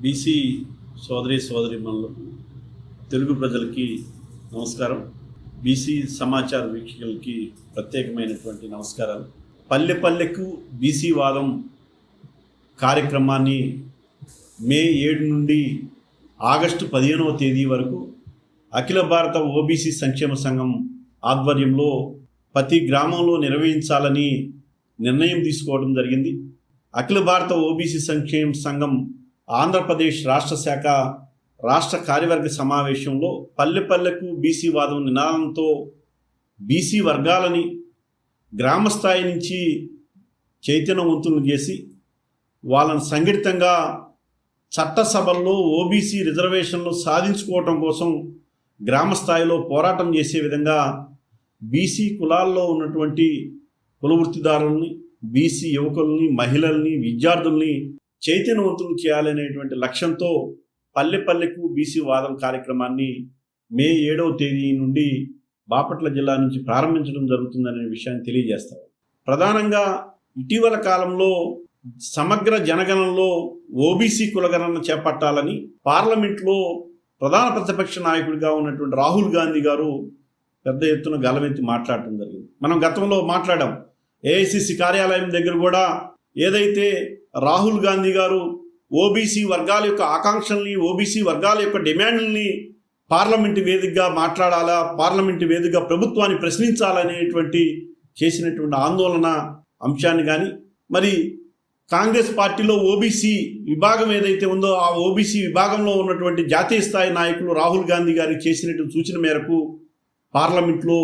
BC సోదరీమణులకు Telugu ప్రజలకి నమస్కారం. BC సమాచార వీక్షకులకి ప్రత్యేకమైనటువంటి నమస్కారాలు. పల్లె పల్లెకు బీసీ వాదం కార్యక్రమాన్ని మే 7 నుండి ఆగస్టు 15వ తేదీ వరకు అఖిల భారత ఓబీసీ సంక్షేమ సంఘం ఆధ్వర్యంలో ప్రతి గ్రామంలో నిర్వహించాలని నిర్ణయం తీసుకోవడం జరిగింది. అఖిల భారత ఓబీసీ సంక్షేమ సంఘం ఆంధ్రప్రదేశ్ రాష్ట్ర శాఖ రాష్ట్ర కార్యవర్గ సమావేశంలో పల్లె పల్లెకు బీసీ వాదం నినాదంతో బీసీ వర్గాలని గ్రామస్థాయి నుంచి చైతన్యవంతులను చేసి వాళ్ళని సంఘటితంగా చట్టసభల్లో ఓబీసీ రిజర్వేషన్లు సాధించుకోవటం కోసం గ్రామస్థాయిలో పోరాటం చేసే విధంగా బీసీ కులాల్లో ఉన్నటువంటి కుల వృత్తిదారుల్ని, బీసీ యువకుల్ని, మహిళల్ని, విద్యార్థుల్ని చైతన్యవంతులు చేయాలనేటువంటి లక్ష్యంతో పల్లె పల్లెకు బీసీ వాదం కార్యక్రమాన్ని మే 7వ తేదీ నుండి బాపట్ల జిల్లా నుంచి ప్రారంభించడం జరుగుతుందనే విషయాన్ని తెలియజేస్తారు. ప్రధానంగా ఇటీవల కాలంలో సమగ్ర జనగణనలో ఓబీసీ కులగణన చేపట్టాలని పార్లమెంట్లో ప్రధాన ప్రతిపక్ష నాయకుడిగా ఉన్నటువంటి రాహుల్ గాంధీ గారు పెద్ద ఎత్తున గలమెత్తి మాట్లాడటం జరిగింది. మనం గతంలో మాట్లాడాం. ఏఐసిసి కార్యాలయం దగ్గర కూడా ఏదైతే రాహుల్ గాంధీ గారు ఓబీసీ వర్గాల యొక్క ఆకాంక్షల్ని, ఓబీసీ వర్గాల యొక్క డిమాండ్లని పార్లమెంటు వేదికగా మాట్లాడాలా, పార్లమెంటు వేదికగా ప్రభుత్వాన్ని ప్రశ్నించాలనేటువంటి చేసినటువంటి ఆందోళన అంశాన్ని కానీ, మరి కాంగ్రెస్ పార్టీలో ఓబీసీ విభాగం ఏదైతే ఉందో ఆ ఓబీసీ విభాగంలో ఉన్నటువంటి జాతీయ స్థాయి నాయకులు రాహుల్ గాంధీ గారికి చేసినటువంటి సూచన మేరకు పార్లమెంట్లో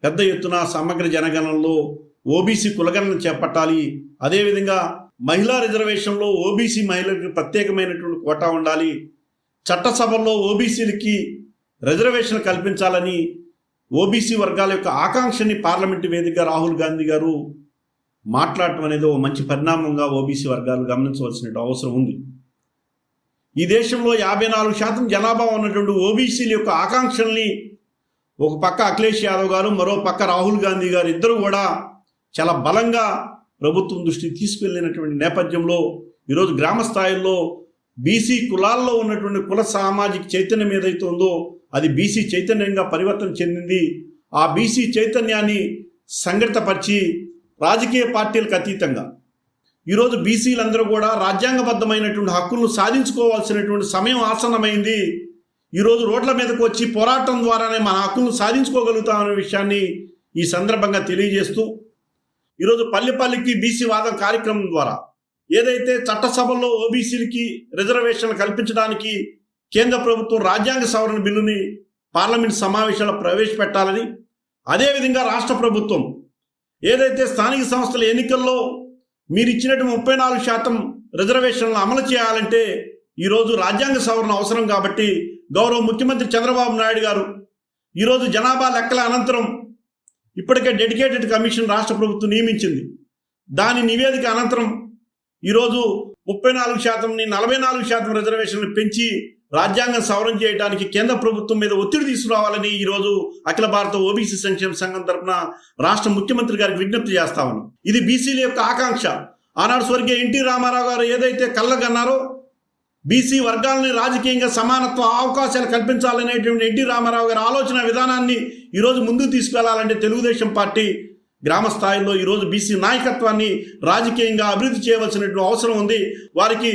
పెద్ద ఎత్తున సమగ్ర జనగణనలో ఓబీసీ కులగణన చేపట్టాలి, అదేవిధంగా మహిళా రిజర్వేషన్లో ఓబీసీ మహిళలకు ప్రత్యేకమైనటువంటి కోటా ఉండాలి, చట్టసభల్లో ఓబీసీలకి రిజర్వేషన్ కల్పించాలని ఓబీసీ వర్గాల యొక్క ఆకాంక్షని పార్లమెంటు వేదికగా రాహుల్ గాంధీ గారు మాట్లాడటం అనేది ఒక మంచి పరిణామంగా ఓబీసీ వర్గాలు గమనించవలసిన అవసరం ఉంది. ఈ దేశంలో 54% జనాభా ఉన్నటువంటి ఓబీసీల యొక్క ఆకాంక్షల్ని ఒక పక్క అఖిలేష్ యాదవ్ గారు, మరో పక్క రాహుల్ గాంధీ గారు ఇద్దరు కూడా చాలా బలంగా ప్రభుత్వం దృష్టికి తీసుకెళ్లినటువంటి నేపథ్యంలో ఈరోజు గ్రామ స్థాయిలో బీసీ కులాల్లో ఉన్నటువంటి కుల సామాజిక చైతన్యం ఏదైతే ఉందో అది బీసీ చైతన్యంగా పరివర్తన చెందింది. ఆ బీసీ చైతన్యాన్ని సంఘటితపరిచి రాజకీయ పార్టీలకు అతీతంగా ఈరోజు బీసీలందరూ కూడా రాజ్యాంగబద్ధమైనటువంటి హక్కులను సాధించుకోవాల్సినటువంటి సమయం ఆసన్నమైంది. ఈరోజు రోడ్ల మీదకు వచ్చి పోరాటం ద్వారానే మన హక్కులను సాధించుకోగలుగుతామనే విషయాన్ని ఈ సందర్భంగా తెలియజేస్తూ ఈరోజు పల్లె పల్లెకి బీసీ వాదం కార్యక్రమం ద్వారా ఏదైతే చట్టసభల్లో ఓబీసీలకి రిజర్వేషన్లు కల్పించడానికి కేంద్ర ప్రభుత్వం రాజ్యాంగ సవరణ బిల్లుని పార్లమెంట్ సమావేశాల్లో ప్రవేశపెట్టాలని, అదేవిధంగా రాష్ట్ర ప్రభుత్వం ఏదైతే స్థానిక సంస్థల ఎన్నికల్లో మీరు ఇచ్చినటువంటి 34% రిజర్వేషన్లను అమలు చేయాలంటే ఈరోజు రాజ్యాంగ సవరణ అవసరం కాబట్టి గౌరవ ముఖ్యమంత్రి చంద్రబాబు నాయుడు గారు ఈరోజు జనాభా లెక్కల అనంతరం ఇప్పటికే డెడికేటెడ్ కమిషన్ రాష్ట్ర ప్రభుత్వం నియమించింది. దాని నివేదిక అనంతరం ఈరోజు 34%ని 44% రిజర్వేషన్లు పెంచి రాజ్యాంగం సవరణ చేయడానికి కేంద్ర ప్రభుత్వం మీద ఒత్తిడి తీసుకురావాలని ఈరోజు అఖిల భారత ఓబీసీ సంక్షేమ సంఘం తరఫున రాష్ట్ర ముఖ్యమంత్రి గారికి విజ్ఞప్తి చేస్తా ఉన్నాం. ఇది బీసీల యొక్క ఆకాంక్ష. ఆనాడు స్వర్గీయ ఎన్టీ రామారావు గారు ఏదైతే కళ్ళగన్నారో బీసీ వర్గాలని రాజకీయంగా సమానత్వ అవకాశాలు కల్పించాలనేటువంటి ఎన్టీ రామారావు గారి ఆలోచన విధానాన్ని ఈరోజు ముందుకు తీసుకెళ్లాలంటే తెలుగుదేశం పార్టీ గ్రామ స్థాయిలో ఈరోజు బీసీ నాయకత్వాన్ని రాజకీయంగా అభివృద్ధి చేయవలసినటువంటి అవసరం ఉంది. వారికి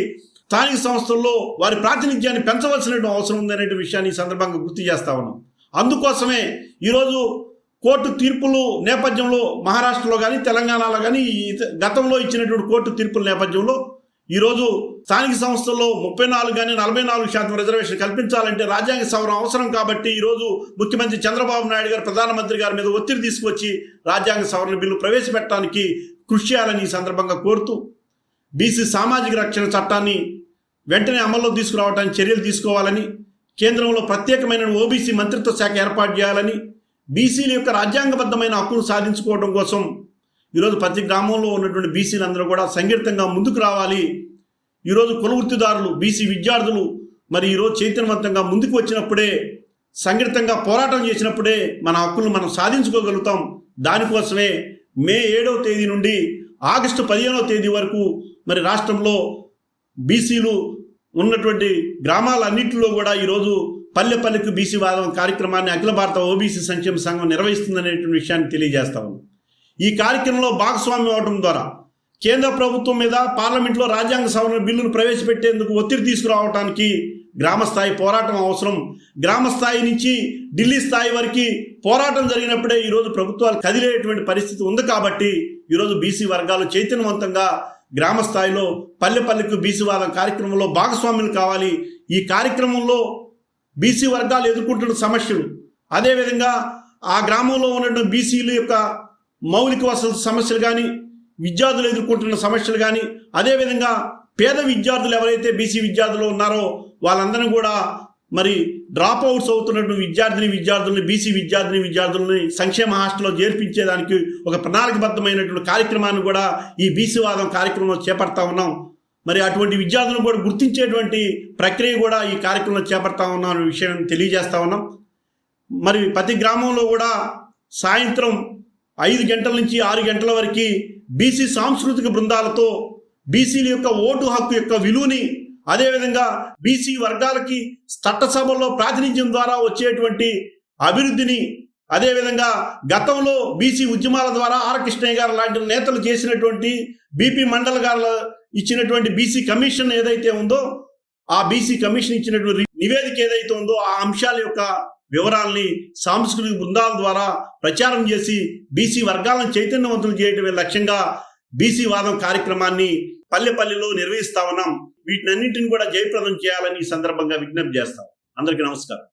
స్థానిక సంస్థల్లో వారి ప్రాతినిధ్యాన్ని పెంచవలసినటువంటి అవసరం ఉంది అనే విషయాన్ని ఈ సందర్భంగా గుర్తు చేస్తా ఉన్నాం. అందుకోసమే ఈరోజు కోర్టు తీర్పులు నేపథ్యంలో మహారాష్ట్రలో కానీ తెలంగాణలో కానీ గతంలో ఇచ్చినటువంటి కోర్టు తీర్పుల నేపథ్యంలో ఈరోజు స్థానిక సంస్థల్లో 34 కానీ 44% రిజర్వేషన్ కల్పించాలంటే రాజ్యాంగ సవరణ అవసరం కాబట్టి ఈరోజు ముఖ్యమంత్రి చంద్రబాబు నాయుడు గారు ప్రధానమంత్రి గారి మీద ఒత్తిడి తీసుకొచ్చి రాజ్యాంగ సవరణ బిల్లు ప్రవేశపెట్టడానికి కృషి చేయాలని ఈ సందర్భంగా కోరుతూ బీసీ సామాజిక రక్షణ చట్టాన్ని వెంటనే అమల్లో తీసుకురావడానికి చర్యలు తీసుకోవాలని, కేంద్రంలో ప్రత్యేకమైన ఓబీసీ మంత్రిత్వ శాఖ ఏర్పాటు చేయాలని, బీసీల యొక్క రాజ్యాంగబద్ధమైన హక్కును సాధించుకోవడం కోసం ఈరోజు ప్రతి గ్రామంలో ఉన్నటువంటి బీసీలందరూ కూడా సంఘటితంగా ముందుకు రావాలి. ఈరోజు కుల వృత్తిదారులు, బీసీ విద్యార్థులు మరి ఈరోజు చైతన్యవంతంగా ముందుకు వచ్చినప్పుడే, సంఘటితంగా పోరాటం చేసినప్పుడే మన హక్కులను మనం సాధించుకోగలుగుతాం. దానికోసమే మే 7వ తేదీ నుండి ఆగస్టు 15వ తేదీ వరకు మరి రాష్ట్రంలో బీసీలు ఉన్నటువంటి గ్రామాలన్నింటిలో కూడా ఈరోజు పల్లె పల్లెకు బీసీ వాదం కార్యక్రమాన్ని అఖిల భారత ఓబీసీ సంక్షేమ సంఘం నిర్వహిస్తుందనేటువంటి విషయాన్ని తెలియజేస్తా ఉన్నాం. ఈ కార్యక్రమంలో భాగస్వామ్యం అవడం ద్వారా కేంద్ర ప్రభుత్వం మీద పార్లమెంట్లో రాజ్యాంగ సవరణ బిల్లును ప్రవేశపెట్టేందుకు ఒత్తిడి తీసుకురావడానికి గ్రామస్థాయి పోరాటం అవసరం. గ్రామస్థాయి నుంచి ఢిల్లీ స్థాయి వరకు పోరాటం జరిగినప్పుడే ఈరోజు ప్రభుత్వాలు కదిలేటువంటి పరిస్థితి ఉంది. కాబట్టి ఈరోజు బీసీ వర్గాలు చైతన్యవంతంగా గ్రామ స్థాయిలో పల్లె పల్లెకు బీసీవాదం కార్యక్రమంలో భాగస్వాములు కావాలి. ఈ కార్యక్రమంలో బీసీ వర్గాలు ఎదుర్కొంటున్న సమస్యలు, అదేవిధంగా ఆ గ్రామంలో ఉన్నటువంటి బీసీల యొక్క మౌలిక వసతుల సమస్యలు కానీ, విద్యార్థులు ఎదుర్కొంటున్న సమస్యలు కానీ, అదేవిధంగా పేద విద్యార్థులు ఎవరైతే బీసీ విద్యార్థులు ఉన్నారో వాళ్ళందరినీ కూడా మరి డ్రాప్ అవుట్స్ అవుతున్నటువంటి విద్యార్థులని బీసీ విద్యార్థులని సంక్షేమ హాస్టల్లో చేర్పించేదానికి ఒక ప్రణాళికబద్ధమైనటువంటి కార్యక్రమాన్ని కూడా ఈ బీసీవాదం కార్యక్రమంలో చేపడతా ఉన్నాం. మరి అటువంటి విద్యార్థులను కూడా గుర్తించేటువంటి ప్రక్రియ కూడా ఈ కార్యక్రమంలో చేపడతా ఉన్నాం అనే విషయం తెలియజేస్తా ఉన్నాం. మరి ప్రతి గ్రామంలో కూడా సాయంత్రం 5 గంటల నుంచి 6 గంటల వరకు బీసీ సాంస్కృతిక బృందాలతో బీసీల యొక్క ఓటు హక్కు యొక్క విలువని, అదేవిధంగా బీసీ వర్గాలకి చట్టసభల్లో ప్రాతినిధ్యం ద్వారా వచ్చేటువంటి అభివృద్ధిని, అదేవిధంగా గతంలో బీసీ ఉద్యమాల ద్వారా ఆర్ కృష్ణయ్య గారు లాంటి నేతలు చేసినటువంటి బీపీ మండల్ గారు ఇచ్చినటువంటి బీసీ కమిషన్ ఏదైతే ఉందో, ఆ బీసీ కమిషన్ ఇచ్చినటువంటి నివేదిక ఏదైతే ఉందో ఆ అంశాల యొక్క వివరాల్ని సాంస్కృతిక బృందాల ద్వారా ప్రచారం చేసి బీసీ వర్గాలను చైతన్యవంతులు చేయడమే లక్ష్యంగా బీసీ వాదం కార్యక్రమాన్ని పల్లెపల్లిలో నిర్వహిస్తా ఉన్నాం. వీటినన్నింటిని కూడా జయప్రదం చేయాలని ఈ సందర్భంగా విజ్ఞప్తి చేస్తాం. అందరికీ నమస్కారం.